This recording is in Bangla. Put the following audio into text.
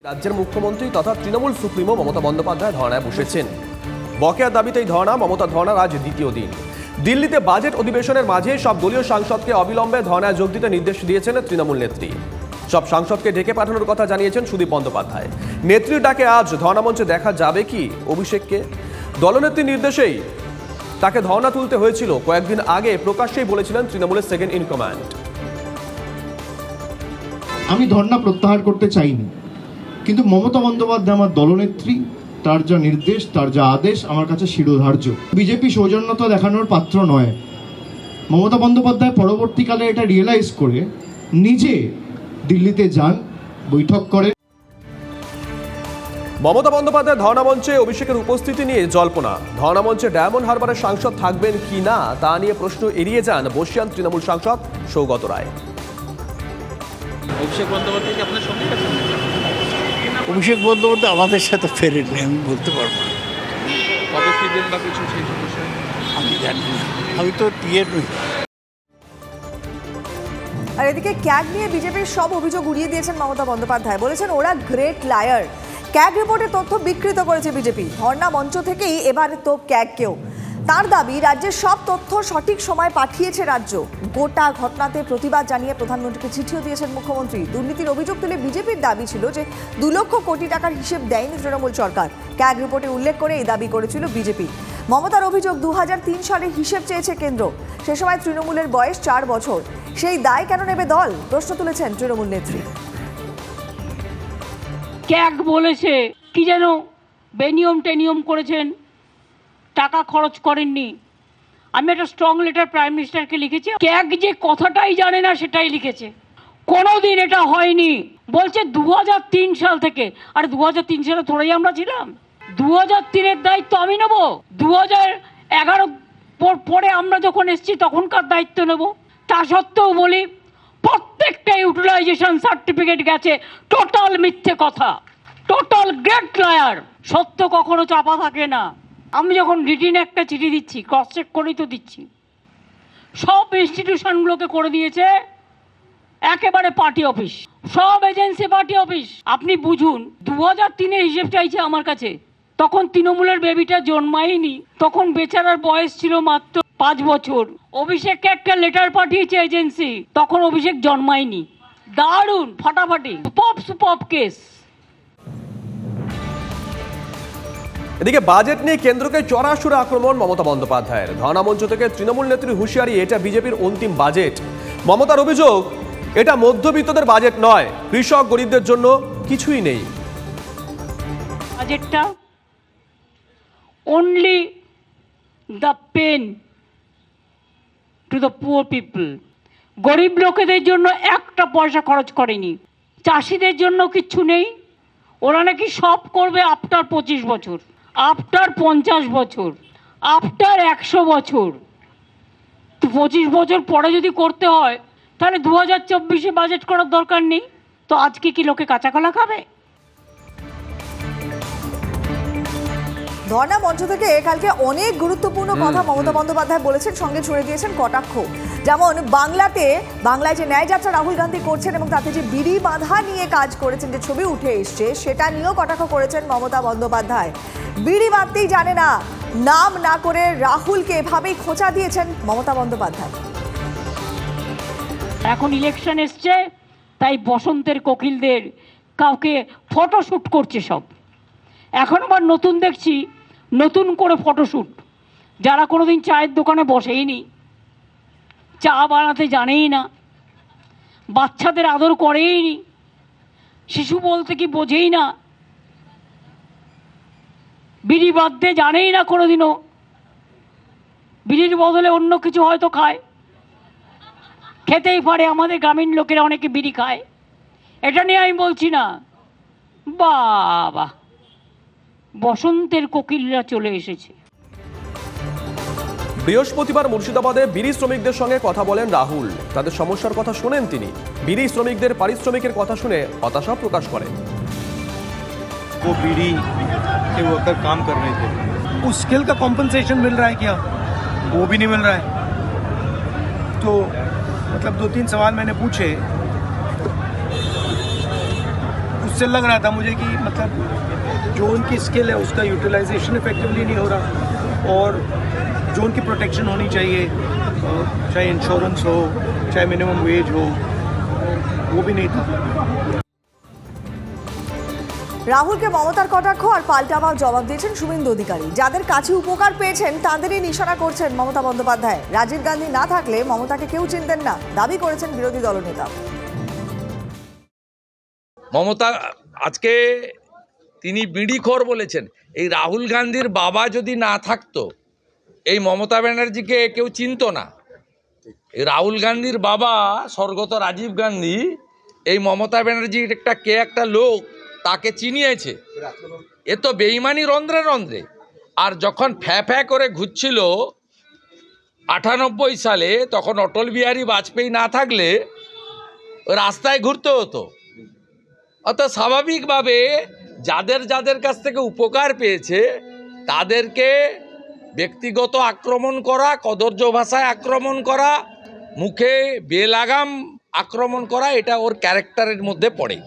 রাজ্যের মুখ্যমন্ত্রী তথা তৃণমূল সুপ্রিমো মমতা বন্দ্যোপাধ্যায় ধর্নায় বসেছেন। বকেয়া দাবিতে এই ধর্না, মমতা ধর্নার আজ দ্বিতীয় দিন। দিল্লিতে বাজেট অধিবেশনের মাঝে সব দলীয় সাংসদকে অবিলম্বে ধর্নায় যোগ দিতে নির্দেশ দিয়েছেন তৃণমূল নেত্রী। সব সাংসদকে ডেকে পাঠানোর কথা জানিয়েছেন সুদীপ বন্দ্যোপাধ্যায়। নেত্রীর ডাকে আজ ধর্নামঞ্চে দেখা যাবে কি অভিষেককে? দলনেত্রীর নির্দেশেই তাকে ধর্না তুলতে হয়েছিল। কয়েকদিন আগে প্রকাশ্যেই বলেছিলেন তৃণমূলের সেকেন্ড ইন কমান্ড। আমি ধর্না প্রত্যাহার করতে চাইনি, কিন্তু মমতা বন্দ্যোপাধ্যায় আমার দলনেত্রী, তার যা নির্দেশ, তার যা আদেশ আমার কাছে শিরোধার্য। বিজেপি সৌজন্যতা দেখানোর পাত্র নয়। মমতা বন্দ্যোপাধ্যায় পরবর্তীকালে এটা রিয়েলাইজ করে নিজে দিল্লিতে যান, বৈঠক করে। মমতা বন্দ্যোপাধ্যায় ধর্নামঞ্চে অভিষেকের উপস্থিতি নিয়ে জল্পনা। ধর্নামঞ্চে ডায়মন্ড হারবারের সাংসদ থাকবেন কি না তা নিয়ে প্রশ্ন এড়িয়ে যান বর্ষিয়ান তৃণমূল সাংসদ সৌগত রায়। অভিষেক বন্দ্যোপাধ্যায় কি আপনার সঙ্গে আছেন? অভিষেক বন্দ্যোপাধ্যায় আমাদের সাথে ফেরেননি, আমি বলতে পারবো না। কবে ফিরবেন বা কিছু সেই বিষয়ে আমি জানি না, আমি তো টিএ নই। আর এদিকে ক্যাগ নিয়ে বিজেপির সব অভিযোগ উড়িয়ে দিয়েছেন মমতা বন্দ্যোপাধ্যায়। বলেছেন ওরা গ্রেট লায়ার। ক্যাগ রিপোর্টের তথ্য বিকৃত করেছে বিজেপি। ধর্না মঞ্চ থেকেই এবার তো ক্যাগকেও। তার দাবি, রাজ্যের সব তথ্য সঠিক সময় পাঠিয়েছে রাজ্য। গোটা ঘটনাতে প্রতিবাদ জানিয়ে প্রধানমন্ত্রীকে চিঠিও দিয়েছেন মুখ্যমন্ত্রী। দুর্নীতির অভিযোগ তুলে বিজেপির দাবি ছিল যে 2 লক্ষ কোটি টাকার হিসেব দেয়নি তৃণমূল সরকার। ক্যাগ রিপোর্টে উল্লেখ করে এই দাবি করেছিল বিজেপি। মমতার অভিযোগ 2003 সালে হিসেব চেয়েছে কেন্দ্র। সে সময় তৃণমূলের বয়স 4 বছর। সেই দায় কেন নেবে দল? প্রশ্ন তুলেছেন তৃণমূল নেত্রী। ক্যাগ বলেছে কি যেন বেনিয়ম টেনিয়ম করেছেন, টাকা খরচ করেননি। আমি একটা স্ট্রং লেটার প্রাইম মিনিস্টারকে লিখেছি। ক্যাগ যে কথাটাই জানে না সেটাই লিখেছে। কোনোদিন এটা হয়নি বলছে 2003 সাল থেকে। আর 2003 সালে থোড়াই আমরা ছিলাম। 2003-এর দায়িত্ব আমি নেব। 2011 পরে আমরা যখন এসেছি তখনকার দায়িত্ব নেব। তা সত্ত্বেও বলি প্রত্যেকটা ইউটিলাইজেশন সার্টিফিকেট গেছে। টোটাল মিথ্যে কথা, টোটাল গ্রেট লায়ার। সত্য কখনো চাপা থাকে না। আমি যখন রিটিনে একটা চিঠি দিচ্ছি, ক্রস চেক করেই তো দিচ্ছি। সব ইনস্টিটিউশনগুলোকে করে দিয়েছে একেবারে পার্টি অফিস, সব এজেন্সি পার্টি অফিস। আপনি বুঝুন, 2003-এর হিসেব চাইছে আমার কাছে। তখন তৃণমূলের বেবিটা জন্মায়নি, তখন বেচারার বয়স ছিল মাত্র 5 বছর। অভিষেককে একটা লেটার পাঠিয়েছে এজেন্সি, তখন অভিষেক জন্মায়নি। দারুণ ফাটাফাটি সুপার কেস। এদিকে বাজেট নিয়ে কেন্দ্রকে চড়াসুরে আক্রমণ মমতা বন্দ্যোপাধ্যায়ের। ধর্নামঞ্চ থেকে তৃণমূল নেত্রীর হুঁশিয়ারি, এটা বিজেপির অন্তিম বাজেট। মমতার অভিযোগ, এটা মধ্যবিত্তদের বাজেট নয়, কৃষক গরিবদের জন্য কিছুই নেই। বাজেটটা only the pain to the poor people. গরিব লোকেদের জন্য একটা পয়সা খরচ করেনি। চাষিদের জন্য কিচ্ছু নেই। ওরা নাকি সব করবে আফটার 25 বছর, আফটার 50 বছর, আফটার 100 বছর। তো 25 বছর পরে যদি করতে হয় তাহলে 2024-এ বাজেট করার দরকার নেই। তো আজকে কি লোকে কাঁচা কলা খাবে? ধর্না মঞ্চ থেকে কালকে অনেক গুরুত্বপূর্ণ কথা মমতা বন্দ্যোপাধ্যায় বলেছেন, সঙ্গে ছুড়ে দিয়েছেন কটাক্ষ। যেমন বাংলায় যে ন্যায় যাত্রা রাহুল গান্ধী করছেন এবং তাতে যে বিড়ি বাঁধা নিয়ে কাজ করেছেন, যে ছবি উঠে এসছে, সেটা নিয়েও কটাক্ষ করেছেন মমতা বন্দ্যোপাধ্যায়। বিড়ি বাঁধতেই জানে না, নাম না করে রাহুলকে এভাবেই খোঁচা দিয়েছেন মমতা বন্দ্যোপাধ্যায়। এখন ইলেকশন এসছে, তাই বসন্তের কোকিলদের কাউকে ফটোশ্যুট করছে সব। এখন আবার নতুন দেখছি, নতুন করে ফটোশ্যুট। যারা কোনোদিন চায়ের দোকানে বসেইনি, চা বানাতে জানেই না, বাচ্চাদের আদর করেইনি, শিশু বলতে কি বোঝেই না, বিড়ি বাঁধতে জানেই না কোনোদিনও, বিড়ির বদলে অন্য কিছু হয়তো খায়, খেতেই পারে। আমাদের গ্রামীণ লোকেরা অনেকে বিড়ি খায়, এটা নিয়ে আমি বলছি না। বাবা, বসন্তের কোকিলরা চলে এসেছে। বৃহস্পতিবার মুর্শিদাবাদে বিড়ি শ্রমিকদের সঙ্গে কথা বলেন রাহুল। তাদের সমস্যার কথা শোনেন তিনি। বিড়ি শ্রমিকদের পারিশ্রমিকের কথা শুনে হতাশা প্রকাশ করেন। वो बीड़ी के वर्कर काम कर रहे थे, उस स्किल का कॉम्पनसेशन मिल रहा है क्या? वो भी नहीं मिल रहा है। तो मतलब 2-3 सवाल मैंने पूछे, उस उससे लग रहा था मुझे कि मतलब जो उनकी स्किल है उसका यूटिलाइजेशन इफेक्टिवली नहीं हो रहा, और जो उनकी प्रोटेक्शन होनी चाहिए, चाहे इंश्योरेंस हो चाहे मिनिमम वेज हो, वो भी नहीं था। রাহুলকে মমতার কটাক্ষ আর পাল্টাবার জবাব দিয়েছেন শুভেন্দু অধিকারী। যাদের কাছে উপকার পেয়েছেন তাদেরই নিশানা করছেন মমতা বন্দ্যোপাধ্যায়। রাজীব গান্ধী না থাকলে মমতাকে কেউ চিনতেন না, দাবি করেছেন বিরোধী দলনেতা। মমতা আজকে তিনি বিড়িখোর বলেছেন। এই রাহুল গান্ধীর বাবা যদি না থাকতো এই মমতা ব্যানার্জিকে কেউ চিনত না। এই রাহুল গান্ধীর বাবা স্বর্গত রাজীব গান্ধী এই মমতা ব্যানার্জির একটা লোক তাকে চিনিয়েছে। এ তো বেইমানি রন্ধ্রে রন্ধ্রে। আর যখন ফ্যা করে ঘুরছিল 98 সালে, তখন অটল বিহারী বাজপেয়ী না থাকলে রাস্তায় ঘুরতে হতো। অর্থাৎ স্বাভাবিকভাবে যাদের কাছ থেকে উপকার পেয়েছে তাদেরকে ব্যক্তিগত আক্রমণ করা, কদর্য ভাষায় আক্রমণ করা, মুখে বেলাগাম আক্রমণ করা, এটা ওর ক্যারেক্টারের মধ্যে পড়ে।